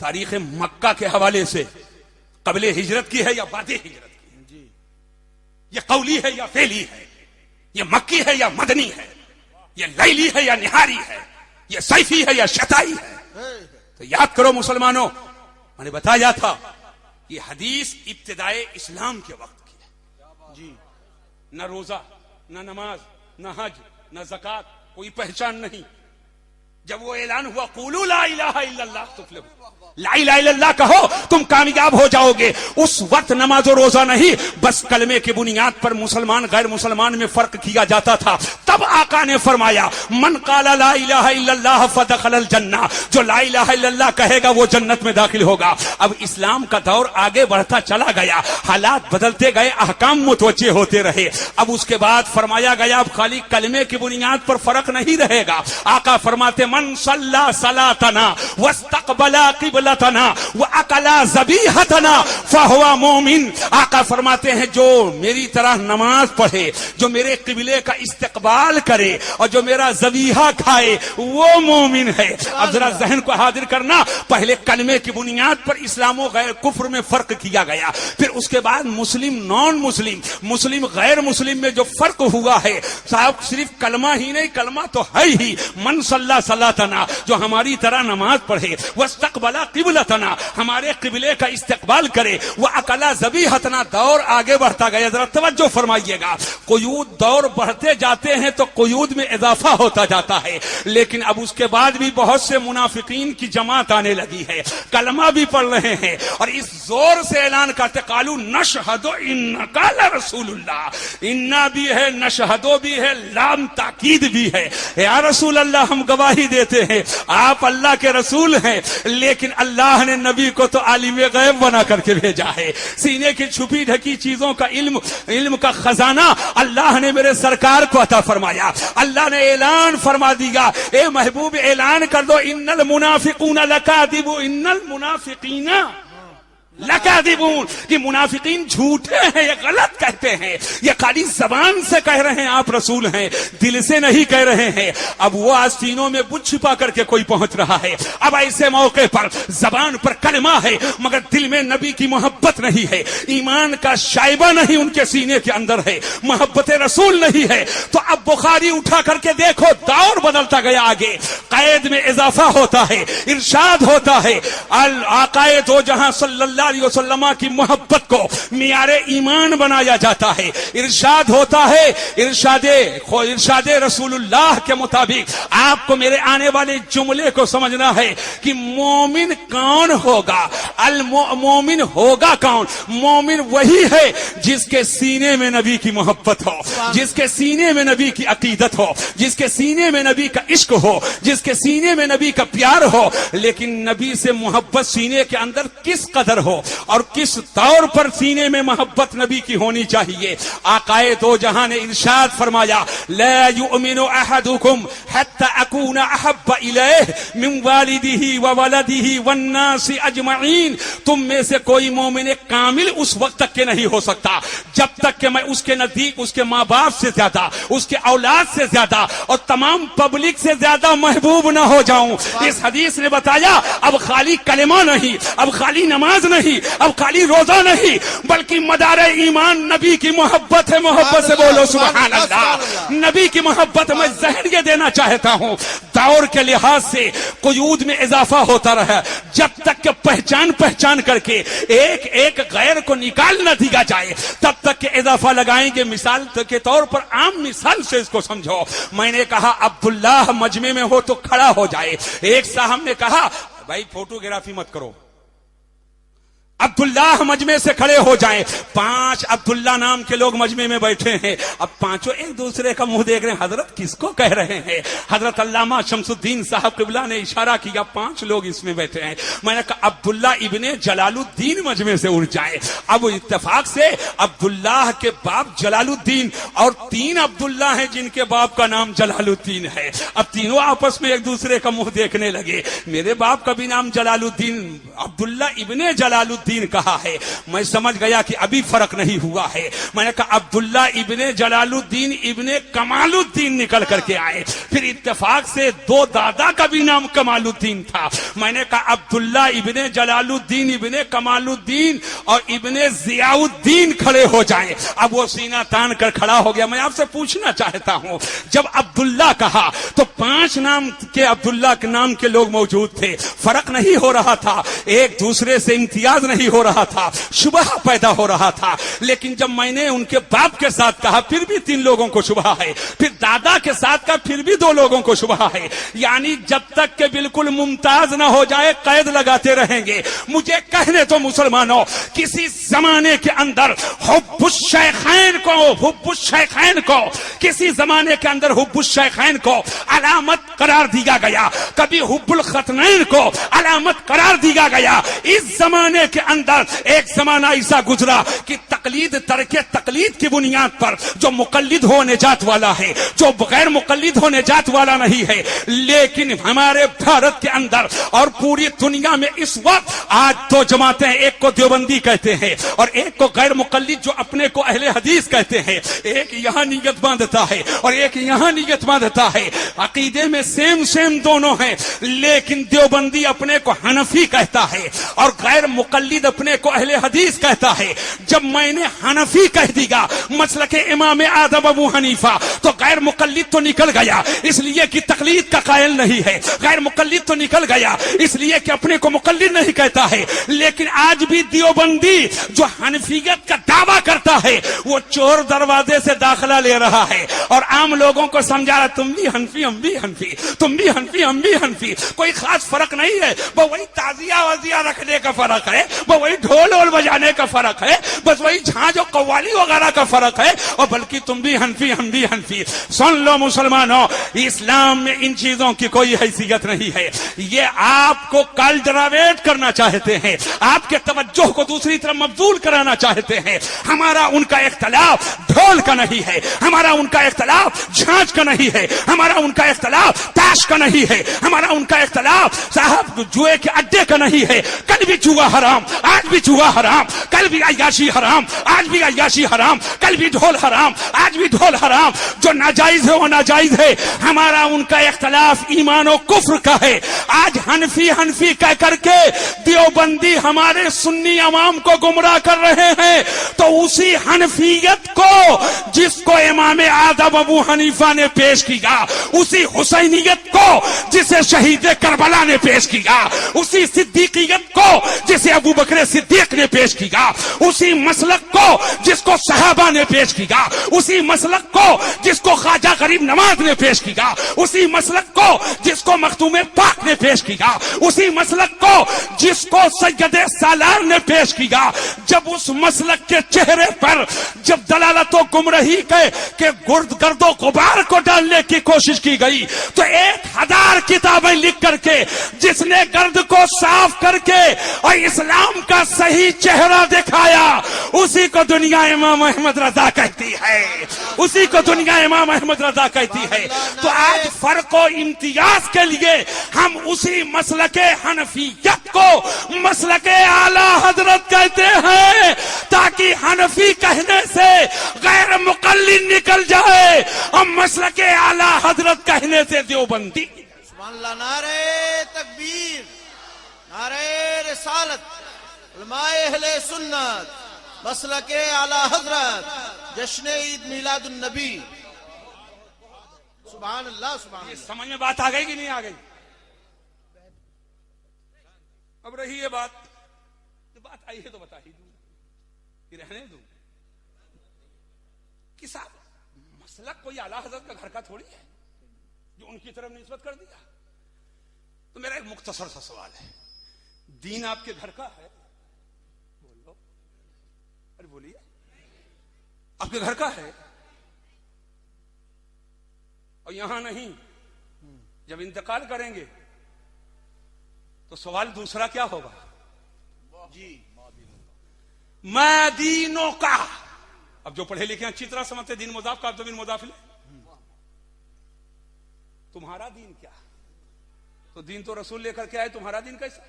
तारीख मक्का के हवाले से कबले हिजरत की है या बादे हिजरत की जी? ये कौली है या फेली है? ये मक्की है या मदनी है? ये लैली है या निहारी है? ये सैफी है या शताई है? तो याद करो मुसलमानों, मैंने बताया था ये हदीस इब्तिदाए इस्लाम के वक्त की है जी। न रोजा, न नमाज, न हज, न ज़कात, कोई पहचान नहीं। जब वो ऐलान हुआ कुलू ला इलाहा इल्लल्लाह तुफ्लिहू, ला इलाहा इल्लल्लाह कहो तुम कामयाब हो जाओगे, उस वक्त नमाज और रोजा नहीं, बस कलमे की बुनियाद पर मुसलमान गैर मुसलमान में फर्क किया जाता था। तब आका ने फरमाया मन काला ला इलाहा इल्लल्लाह फदखलल जन्नह, जो ला इलाहा इल्लल्लाह कहेगा वो जन्नत में दाखिल होगा। अब इस्लाम का दौर आगे बढ़ता चला गया, हालात बदलते गए, अहकाम मुतवज्जे होते रहे। अब उसके बाद फरमाया गया अब खाली कलमे की बुनियाद पर फर्क नहीं रहेगा। आका फरमाते मन सल्ला सलातना वस्तकबला क़िबलतना व अकला ज़बीहतना फहुवा मोमिन। आका फरमाते हैं जो मेरी तरह नमाज पढ़े, जो मेरे किबले का इस्तकबाल करे और जो मेरा ज़बीहा खाए वो मोमिन है। अब जरा जहन को हाजिर करना, पहले कलमे की बुनियाद पर इस्लाम और गैर कुफ्र में फर्क किया गया, फिर उसके बाद मुस्लिम नॉन मुस्लिम, मुस्लिम गैर मुस्लिम में जो फर्क हुआ है साहब, सिर्फ कलमा ही नहीं, कलमा तो है ही, मन सल्ला सलातना, जो हमारी तरह नमाज पढ़े, वस्तकबला क़िबलतना, हमारे किबले का इस्तकबाल करे, वह अकला ज़बीहतना। दौर आगे बढ़ता गया, जरा तवज्जो फरमाइएगा। क़ुयूद दौर बढ़ते जाते हैं तो क़ुयूद में इजाफा होता जाता है, लेकिन अब उसके बाद भी बहुत से मुनाफिकीन की जमात आने लगी है, कलमा भी पढ़ रहे हैं और इस जोर से ऐलान करते कालू नशहदु इन्नका लरसूलुल्लाह। इन्ना भी है, नशहदो भी है, लाम ताकीद भी है। या रसूल अल्लाह, हम गवाही देते हैं आप अल्लाह के रसूल हैं, लेकिन अल्लाह ने नबी को तो आलिम गैब बना करके भेजा है। सीने की छुपी ढकी चीजों का इल्म का खजाना अल्लाह ने मेरे सरकार को अता फरमाया। अल्लाह ने ऐलान फरमा दिया, ए महबूब ऐलान कर दो, इन्नल मुनाफिकून लकादिबू, इन्नल मुनाफिकीना लकादिबून, कि मुनाफिकीन झूठे हैं, ये गलत कहते हैं, ये खाली जबान से कह रहे हैं आप रसूल हैं, दिल से नहीं कह रहे हैं। अब वो आस्तीनों में बुझ छिपा करके कोई पहुंच रहा है। अब ऐसे मौके पर जबान पर कलमा है मगर दिल में नबी की मोहब्बत नहीं है, ईमान का शाइबा नहीं उनके सीने के अंदर है, मोहब्बत रसूल नहीं है। तो अब बुखारी उठा करके देखो, दौर बदलता गया, आगे कैद में इजाफा होता है, इरशाद होता है। अल आकाए दो जहां सल्लल्लाहु अलैहि वसल्लम की मोहब्बत को मियारे ईमान बनाया जाता है। इरशाद होता है, इरशादे रसूलुल्लाह के मुताबिक आपको मेरे आने वाले जुमले को समझना है कि मोमिन कौन होगा। अल मोमिन होगा कौन? मोमिन वही है जिसके सीने में नबी की मोहब्बत हो, जिसके सीने में नबी की अकीदत हो, जिसके सीने में नबी का इश्क हो, जिसके सीने में नबी का प्यार हो। लेकिन नबी से मोहब्बत सीने के अंदर किस कदर हो और किस तौर पर सीने में मोहब्बत नबी की होनी चाहिए। आकाए दो जहां ने इरशाद फरमाया, ला युमिनु अहदुकुम हत्ता अकूना अहब्बा इलैहि मिन वालिदिही व वलदिही वन्नासी अजमईन। तुम में से कोई मोमिन कामिल उस वक्त तक के नहीं हो सकता जब तक कि मैं उसके नजदीक उसके माँ बाप से ज्यादा, उसके औलाद से ज्यादा और तमाम पब्लिक से ज्यादा महबूब न हो जाऊं। इस हदीस ने बताया अब खाली कलेमा नहीं, अब खाली नमाज नहीं, अब खाली रोजा नहीं, बल्कि मदारे ईमान नबी की मोहब्बत है। मोहब्बत से बोलो सुभान अल्लाह। नबी की मोहब्बत में जहन ये देना चाहता हूं, दौर के लिहाज से क़ुयूद में इजाफा होता रहा जब तक कि पहचान करके एक एक गैर को निकाल न दिया जाए तब तक के इजाफा लगाएंगे। मिसाल के तौर पर आम मिसाल से इसको समझो। मैंने कहा अब्दुल्लाह मजमे में हो तो खड़ा हो जाए। एक साहब ने कहा भाई फोटोग्राफी मत करो, अब्दुल्लाह मजमे से खड़े हो जाएं। 5 अब्दुल्ला नाम के लोग मजमे में बैठे हैं। अब पांचों एक दूसरे का मुंह देख रहे हैं, हजरत किसको कह रहे हैं। हजरत अल्लामा शमसुद्दीन साहब किबला ने इशारा किया, 5 लोग इसमें बैठे हैं। मैंने कहा अब्दुल्ला इब्ने जलालुद्दीन मजमे से उठ जाए। अब इत्तेफाक से अब्दुल्लाह के बाप जलालुद्दीन और 3 अब्दुल्ला हैं जिनके बाप का नाम जलालुद्दीन है। अब तीनों आपस में एक दूसरे का मुंह देखने लगे। मेरे बाप का भी नाम जलालुद्दीन, अब्दुल्ला इब्ने जलालुद्दीन कहा है। मैं समझ गया कि अभी फर्क नहीं हुआ है। मैंने कहा अब्दुल्ला इब्ने जलालुद्दीन इब्ने कमालुद्दीन निकल करके आए। फिर इत्तेफाक से 2 दादा का भी नाम कमालुद्दीन था। मैंने कहा अब्दुल्ला इब्ने जलालुद्दीन इब्ने कमालुद्दीन और इब्ने जियाउद्दीन खड़े हो जाएं। अब वो सीना तान कर खड़ा हो गया। मैं आपसे पूछना चाहता हूं, जब अब्दुल्ला कहा तो 5 नाम के अब्दुल्ला के नाम के लोग मौजूद थे। फर्क नहीं हो रहा था, एक दूसरे से इम्तियाज नहीं हो रहा था, शुबह पैदा हो रहा था। लेकिन जब मैंने उनके बाप के साथ कहा फिर भी 3 लोगों को शुबह है, फिर दादा के साथ कहा फिर भी 2 लोगों को शुबह है। यानी जब तक के बिल्कुल मुमताज ना हो जाए कैद लगाते रहेंगे। मुझे कहने तो मुसलमानों, किसी जमाने के अंदर हुब्बुश शैखैन को किसी जमाने के अंदर हुब्बुश शैखैन को अलामत करार दिया गया, कभी हुब्बुल खतनैन को अलामत करार दिया गया। इस जमाने के अंदर एक जमाना ऐसा गुजरा कि तकलीद तरके तकलीद की बुनियाद पर जो मुकल्लिद हो निजात वाला है, जो बगैर मुकल्लिद हो निजात वाला नहीं है। लेकिन हमारे भारत के अंदर और पूरी दुनिया में इस वक्त आज 2 जमातें, एक को देवबंदी कहते हैं और एक को गैर मुकल्लिद जो अपने को अहले हदीस कहते हैं। एक यहां नियत बांधता है और एक यहां नियत बांधता है। अकीदे में सेम दोनों हैं, लेकिन देवबंदी अपने को हनफी कहता है और गैर मुकल्लिद अपने को अहले हदीस कहता है। जब मैंने हनफी कह दिया मसलक इमाम आदम अबू हनीफा, तो गैर गैर मुकल्लिद तो निकल गया इसलिए कि तकलीद का कायल नहीं है, गैर मुकल्लिद तो निकल गया इसलिए कि अपने को मुकल्लिद नहीं कहता है। लेकिन आज भी देवबंदी जो हनफियत का दावा करता है वो चोर दरवाजे से दाखिला ले रहा है और आम लोगों को समझा रहा तुम भी हनफी हम भी हनफी, तुम भी हनफी हम भी हनफी, कोई खास फर्क नहीं है, बस वही ताजिया वजिया रखने का फर्क है, बस वही ढोल वोल बजाने का फर्क है, बस वही झांझ और कव्वाली वगैरह का फर्क है, और बल्कि तुम भी हनफी हम भी हनफी। सुन लो मुसलमानों, इस्लाम में इन चीजों की कोई हैसियत नहीं है। ये आपको कल ड्रावेट करना चाहते हैं, आपके तवज्जो को दूसरी तरफ मबजूल कराना चाहते हैं। हमारा उनका इख्तलाफ ढोल का नहीं है, हमारा उनका इख्तलाफ झांझ का नहीं है, हमारा उनका इख्तलाफ ताश का नहीं है, हमारा उनका इख्तलाफ साहब जुए के अड्डे का नहीं है। कल भी जुआ हराम, आज भी जुआ हराम, कल भी अय्याशी हराम, आज भी अय्याशी हराम, कल भी ढोल हराम, आज भी ढोल हराम। जो नाजायज है वो नाजायज है। हमारा उनका इख्तलाफ ईमान और कुफ्र का है। आज हनफी हनफी कह करके देवबंदी हमारे सुन्नी अवाम को गुमराह कर रहे हैं, तो उसी हनफियत को जिसको इमाम आदम अबू हनीफा ने पेश किया, उसी हुसैनियत को जिसे शहीद करबला ने पेश किया, उसी सिद्दीकियत को जिसे अबू बकर सिद्दीक ने पेश किया, उसी मसलक को जिसको सहाबा ने पेश किया, उसी मसलक को जिसको ख्वाजा गरीब नवाज ने पेश किया, उसी मसलक को जिसको मखदूम पाक ने पेश किया, उसी मसलक को जिसको सैयद सालार ने पेश किया। जब उस मसलक के चेहरे पर जब दलालत गुमराही के गर्दो गुबार को डालने की कोशिश की गई, तो 1000 किताबें लिख करके जिसने गर्द को साफ करके और इस्लाम का सही चेहरा दिखाया, उसी को दुनिया इमाम अहमद रजा कहती है, उसी को दुनिया इमाम अहमद रजा कहती है। तो आज फर्क और इम्तियाज के लिए हम उसी मसलके हनफियत को मसलके आला हजरत कहते हैं, ताकि हनफी कहने से गैर मुकल्लिद निकल जाए और मसलके आला हजरत कहने से देवबंदी। सुभान अल्लाह, नारे तकबीर, नारे रिसालत, उलमाए अहले सुन्नत, मसलके आला हजरत, जश्न ईद मिलादुन नबी। सुभान अल्लाह, सुभान अल्लाह। समझ में बात आ गई कि नहीं आ गई? अब रही ये बात, तो बात आई है तो बता ही दूं कि रहने दूं कि साहब मसलक कोई आला हजरत का घर का थोड़ी है जो उनकी तरफ निस्बत कर दिया। तो मेरा एक मुख्तसर सा सवाल है, दीन आपके घर का है? बोलो, अरे बोलिए, आपके घर का है और यहां नहीं, जब इंतकाल करेंगे तो सवाल दूसरा क्या होगा? जी, मैं दीनों का। अब जो पढ़े लिखे अच्छी तरह समझते दीन मुदाफ का, तो दीन मुदाफिल, तुम्हारा दीन क्या? तो दीन तो रसूल लेकर के आए, तुम्हारा दीन कैसा?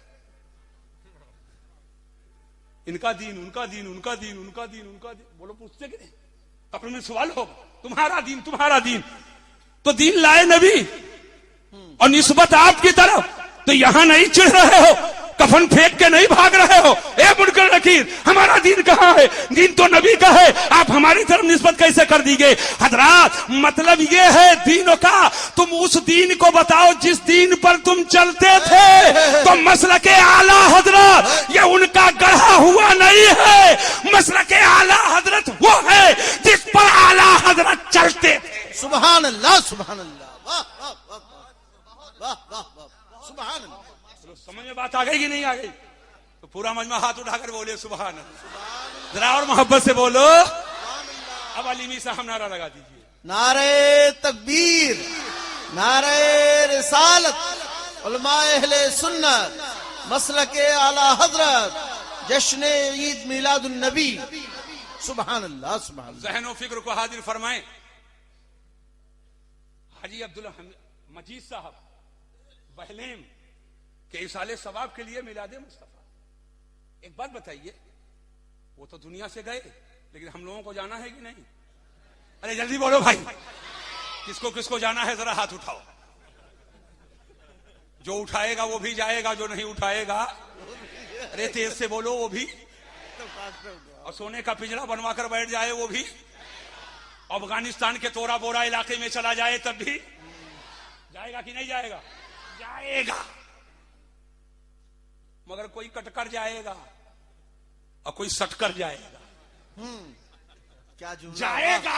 इनका दीन, उनका दीन, उनका दीन, उनका दीन, उनका दीन, बोलो पूछते कि नहीं? अपने में सवाल होगा, तुम्हारा दीन, तुम्हारा दीन। तो दीन लाए नबी और निस्बत आपकी तरफ, तो यहां नहीं चिढ़ रहे हो, कफन फेंक के नहीं भाग रहे हो। ए मुनकर नकीर, हमारा दीन कहां है? दीन तो नबी का है, आप हमारी तरफ निस्बत कैसे कर दीजिए? हजरात, मतलब ये है दीनों का, तुम उस दीन को बताओ जिस दीन पर तुम चलते थे। तो मसलके आला हजरत ये उनका गढ़ा हुआ नहीं है, मसलके आला हजरत वो है जिस पर आला हजरत चलते थे। सुभान अल्लाह, सुभान अल्लाह, वाह वाह वाह वाह वाह वाह, सुभान अल्लाह। समझ में बात आ गई कि नहीं आ गई? तो पूरा मजमा हाथ उठाकर बोले सुभान अल्लाह, जरा और मोहब्बत से बोलो। अब अलीमी साहब नारा लगा दीजिए, नारे तकबीर, नारे रिसालत, उलमाए अहले सुन्नत, मसलके आला हजरत, जश्न ईद मिलादुन नबी। सुभान अल्लाह, सुभान अल्लाह। ज़हन व फिक्र को हाजिर फरमाएं। हाजी अब्दुल मजीद साहब बहलेम के इसाले सवाब के लिए मिलादे मुस्तफा। एक बात बताइए, वो तो दुनिया से गए, लेकिन हम लोगों को जाना है कि नहीं? अरे जल्दी बोलो भाई, किसको किसको जाना है? जरा हाथ उठाओ। जो उठाएगा वो भी जाएगा, जो नहीं उठाएगा, अरे तेज से बोलो, वो भी। और सोने का पिंजरा बनवा कर बैठ जाए वो भी, अफगानिस्तान के तोरा बोरा इलाके में चला जाए तब भी जाएगा कि नहीं जाएगा? जाएगा। मगर कोई कटकर जाएगा और कोई सटकर जाएगा। क्या जुमला, जाएगा।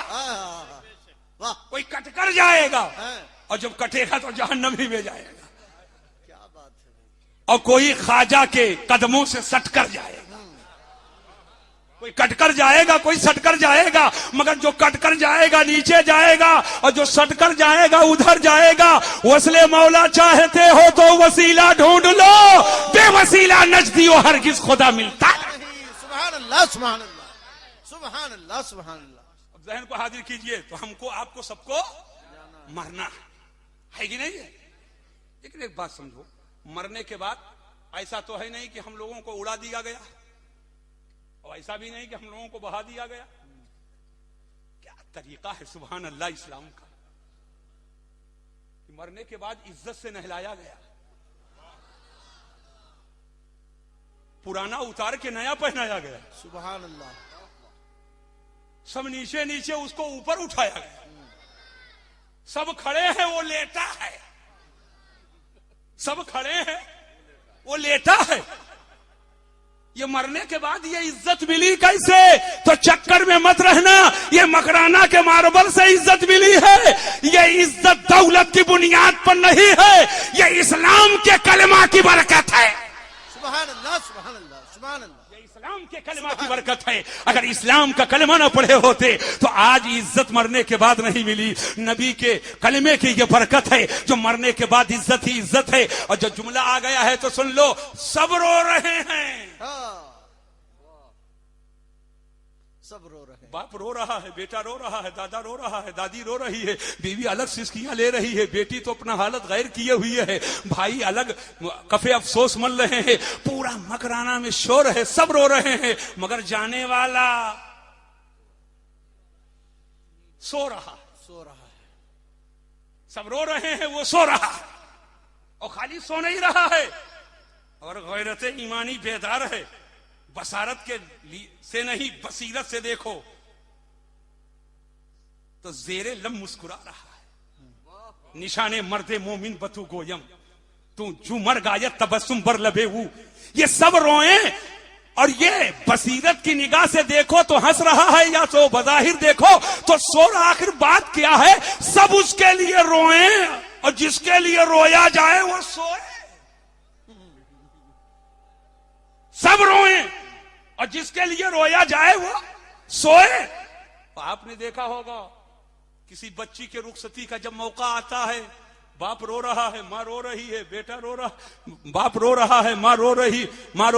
वाह, कोई कटकर जाएगा हैं? और जब कटेगा तो जहन्नमी में जाएगा। क्या बात है भाई। और कोई ख्वाजा के कदमों से सटकर जाएगा। कोई कटकर जाएगा, कोई सटकर जाएगा, मगर जो कटकर जाएगा नीचे जाएगा और जो सटकर जाएगा उधर जाएगा। वसले मौला चाहते हो तो वसीला ढूंढ लो, बेवसीला नजदियो हरगिज खुदा मिलता नहीं। सुभान अल्लाह, सुभान अल्लाह, सुभान अल्लाह, सुभान अल्लाह। अब जहन को हाजिर कीजिए तो हमको आपको सबको मरना है कि नहीं है? लेकिन एक बात समझो, मरने के बाद ऐसा तो है नहीं कि हम लोगों को उड़ा दिया गया और ऐसा भी नहीं कि हम लोगों को बहा दिया गया। क्या तरीका है सुभान अल्लाह इस्लाम का कि मरने के बाद इज्जत से नहलाया गया, पुराना उतार के नया पहनाया गया, सुभान अल्लाह। सब नीचे नीचे उसको ऊपर उठाया गया, सब खड़े हैं वो लेटा है, सब खड़े हैं वो लेटा है। ये मरने के बाद ये इज्जत मिली कैसे? तो चक्कर में मत रहना, ये मकराना के मार्बल से इज्जत मिली है। ये इज्जत दौलत की बुनियाद पर नहीं है, ये इस्लाम के कलमा की बरकत है। सुभान अल्लाह, सुभान अल्लाह, सुभान अल्लाह। ये इस्लाम के कलमा की बरकत है। अगर इस्लाम का कलमा न पढ़े होते तो आज इज्जत मरने के बाद नहीं मिली। नबी के कलमे की ये बरकत है जो मरने के बाद इज्जत ही इज्जत है। और जो जुमला आ गया है तो सुन लो, सब रो रहे हैं, हाँ, सब रो रहे हैं। बाप रो रहा है, बेटा रो रहा है, दादा रो रहा है, दादी रो रही है, बीवी अलग सिसकियां ले रही है, बेटी तो अपना हालत गैर किए हुई है, भाई अलग कफे अफसोस मल रहे हैं, पूरा मकराना में शोर है, सब रो रहे हैं। मगर जाने वाला सो रहा है, सो रहा है। सब रो रहे हैं, वो सो रहा है। और खाली सो नहीं रहा है और गैरत ईमानी बेदार है। बसारत के से नहीं बसीरत से देखो तो जेरे लम मुस्कुरा रहा है। निशाने मर्दे मोमिन बतू गोयम तू जू मर गायत तबस्सुम बर लबे हूं। ये सब रोए और ये बसीरत की निगाह से देखो तो हंस रहा है, या तो बजाहिर देखो तो सो रहा। आखिर बात क्या है? सब उसके लिए रोए और जिसके लिए रोया जाए वो सोए। सब रोए और जिसके लिए रोया जाए वो सोए। तो आपने देखा होगा किसी बच्ची के रुखसती का जब मौका आता है, बाप रो रहा है, माँ रो रही है, बेटा रो रहा, बाप रो रहा है, माँ रो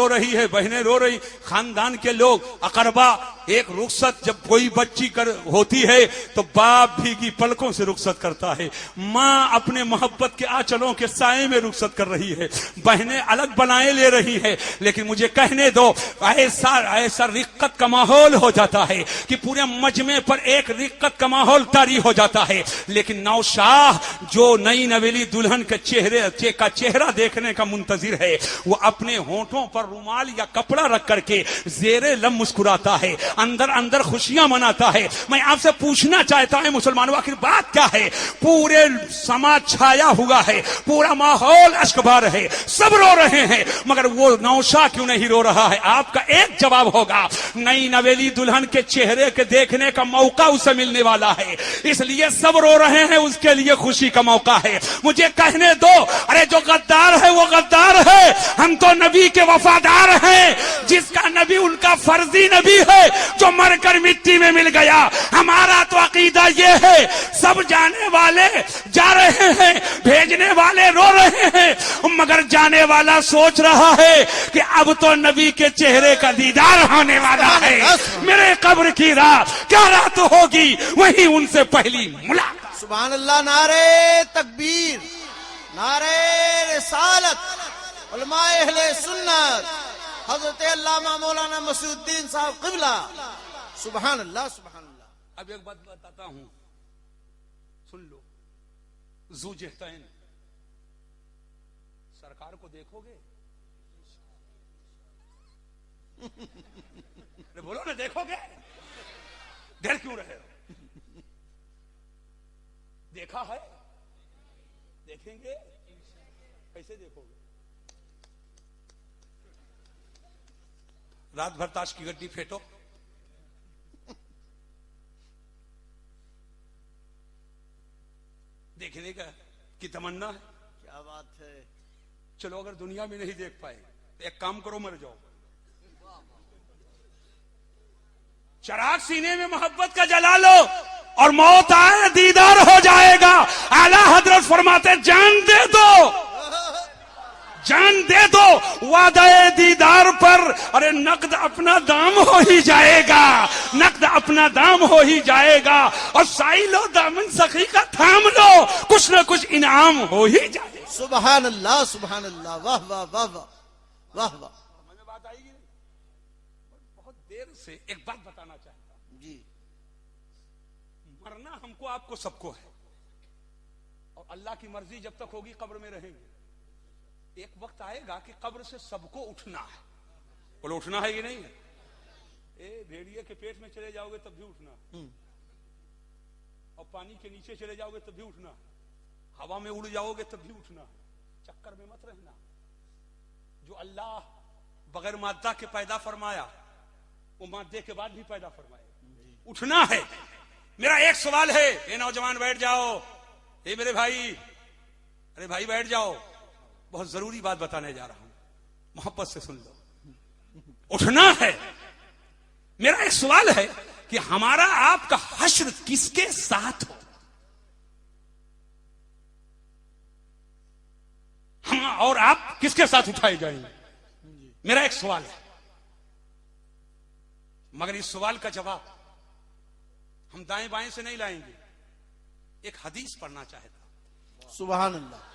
रही है, बहनें रो रही, खानदान के लोग अकरबा, एक रुखसत जब कोई बच्ची होती है तो बाप भीगी पलकों से रुखसत करता है, माँ अपने मोहब्बत के आंचलों के साए में रुखसत कर रही है, बहनें अलग बनाए ले रही है। लेकिन मुझे कहने दो, ऐसा रिक्कत का माहौल हो जाता है कि पूरे मजमे पर एक रिक्कत का माहौल तारी हो जाता है। लेकिन नौशाह जो नई नवेली दुल्हन के चेहरा देखने का मुंतजिर है, वो अपने होंठों पर रुमाल या कपड़ा रख करके जेरे लम मुस्कुराता है, अंदर अंदर खुशियां मनाता है। मैं आपसे पूछना चाहता हूं मुसलमानों, आखिर बात क्या है? पूरे समाज छाया हुआ है, पूरा माहौल अश्कबार है, सब रो रहे हैं, मगर वो नौशा क्यों नहीं रो रहा है? आपका एक जवाब होगा, नई नवेली दुल्हन के चेहरे के देखने का मौका उसे मिलने वाला है, इसलिए सब रो रहे हैं, उसके लिए खुशी का मौका है। मुझे कहने दो, अरे जो गद्दार है वो गद्दार है, हम तो नबी के वफादार हैं। जिसका नबी उनका फर्जी नबी है जो मरकर मिट्टी में मिल गया। हमारा तो अकीदा ये है, सब जाने वाले जा रहे हैं, भेजने वाले रो रहे हैं, मगर जाने वाला सोच रहा है कि अब तो नबी के चेहरे का दीदार होने वाला है। मेरे कब्र की रात क्या रात होगी, वही उनसे पहली मुलाकात। सुभान अल्लाह, नारे तकबीर, नारे रिसालत, उलमाए अहले सुन्नत, हजरत अल्लामा मौलाना मसूद्दीन साहब क़िबला। सुभान अल्लाह, सुभान अल्लाह। अब एक बात बताता हूं, सुन लो। ज़ुजहतैन सरकार को देखोगे? अरे बोलो ना, देखोगे? डर क्यों रहे हो? देखा है? देखेंगे? कैसे देखोगे? रात भर ताश की गड्डी फेंटो, देखने का की तमन्ना है। क्या बात है। चलो अगर दुनिया में नहीं देख पाए तो एक काम करो, मर जाओ। चिराग सीने में मोहब्बत का जला लो और मौत आए दीदार हो जाएगा। आला हजरत फरमाते जान दे दो, जान दे दो वादे दीदार पर, अरे नकद अपना दाम हो ही जाएगा, नकद अपना दाम हो ही जाएगा। और साइलो दामन सखी का थाम लो, कुछ न कुछ इनाम हो ही जाएगा। सुभान अल्लाह, सुभान अल्लाह, वाह वाह वाह वाह वाह वाह। समझ में बात आएगी? बहुत देर से एक बात बताना चाहता हूं जी। मरना हमको आपको सबको है, और अल्लाह की मर्जी जब तक होगी कब्र में रहेंगे। एक वक्त आएगा कि कब्र से सबको उठना है। बोलो उठना है कि नहीं है? भेड़िए के पेट में चले जाओगे तब भी उठना है, और पानी के नीचे चले जाओगे तब भी उठना है, हवा में उड़ जाओगे तब भी उठना है। चक्कर में मत रहना। जो अल्लाह बगैर मादा के पैदा फरमाया वो मादे के बाद भी पैदा फरमाया। उठना है। मेरा एक सवाल है, ये नौजवान बैठ जाओ, ये मेरे भाई, अरे भाई बैठ जाओ, बहुत जरूरी बात बताने जा रहा हूं, मोहब्बत से सुन लो। उठना है। मेरा एक सवाल है कि हमारा आपका हश्र किसके साथ हो? हम और आप किसके साथ उठाए जाएंगे? मेरा एक सवाल है, मगर इस सवाल का जवाब हम दाएं बाएं से नहीं लाएंगे। एक हदीस पढ़ना चाहता हूं। सुभान अल्लाह।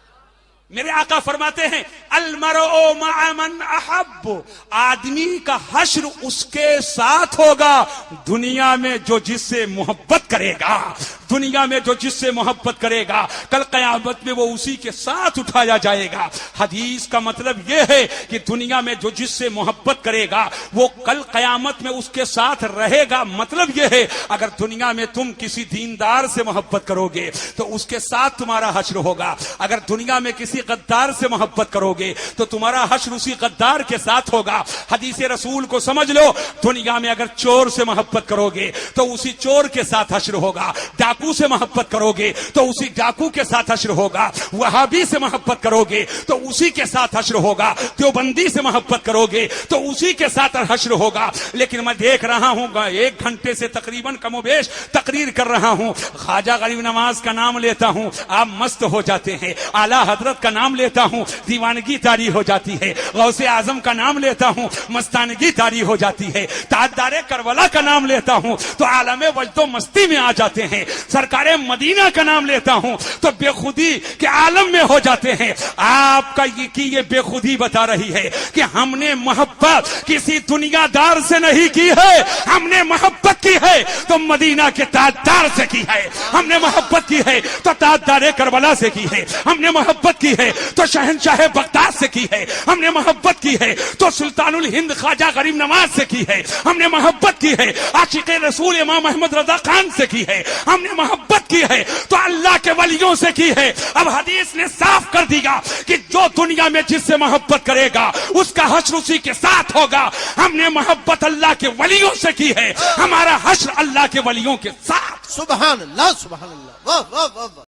मेरे आका फरमाते हैं अलमरओ मअ मन अहब्ब, आदमी का हश्र उसके साथ होगा दुनिया में जो जिससे मोहब्बत करेगा, दुनिया में जो जिससे मोहब्बत करेगा, कल कयामत में वो उसी के साथ उठाया जाएगा। हदीस का मतलब यह है कि दुनिया में जो जिससे मोहब्बत करेगा वो कल कयामत में उसके साथ रहेगा। मतलब यह है अगर दुनिया में तुम किसी दीनदार से मोहब्बत करोगे तो उसके साथ तुम्हारा हश्र होगा। अगर दुनिया में किसी गद्दार से मोहब्बत करोगे तो तुम्हारा हश्र उसी गद्दार के साथ होगा। हदीस रसूल को समझ लो, दुनिया में अगर चोर से मोहब्बत करोगे तो उसी चोर के साथ हश्र होगा, डाकू से मोहब्बत करोगे तो उसी डाकू के साथ हश्र होगा, वहाबी से मोहब्बत करोगे तो उसी के साथ हश्र होगा, देवबंदी से मोहब्बत करोगे तो उसी के साथ हश्र होगा। लेकिन मैं देख रहा हूं 1 घंटे से तकरीबन कमोबेश तकरीर कर रहा हूं, ख्वाजा गरीब नवाज का नाम लेता हूं आप मस्त हो जाते हैं, आला हजरत का नाम लेता हूं दीवानगी तारी हो जाती है, गौसे आजम का नाम लेता हूं मस्तानगी तारी हो जाती है, ताजदारे करबला का नाम लेता हूं तो आलमे वजदो मस्ती में आ जाते हैं, सरकारे मदीना का नाम लेता हूं तो बेखुदी के आलम में हो जाते हैं। आपका ये बेखुदी बता रही है कि हमने मोहब्बत किसी दुनियादार से नहीं की है, हमने मोहब्बत की है तो मदीना के ताजदार से की है, हमने मोहब्बत की है तो ताजदारे करबला से की है, हमने मोहब्बत की है तो शहनशाह बगदाद से की है, हमने मोहब्बत की है तो सुल्तानुल हिंद ख्वाजा गरीब नवाज से की है, हमने मोहब्बत की है आशिक़े रसूल इमाम अहमद रजा खान से की है, हमने मोहब्बत की है तो अल्लाह के वलियों से की है। अब हदीस ने साफ कर दिया कि जो दुनिया में जिससे मोहब्बत करेगा उसका हश्र उसी के साथ होगा। हमने मोहब्बत अल्लाह के वलियों से की है, हमारा हश्र अल्लाह के वलियों के साथ। सुभान अल्लाह, सुभान अल्लाह, वाह वाह वाह।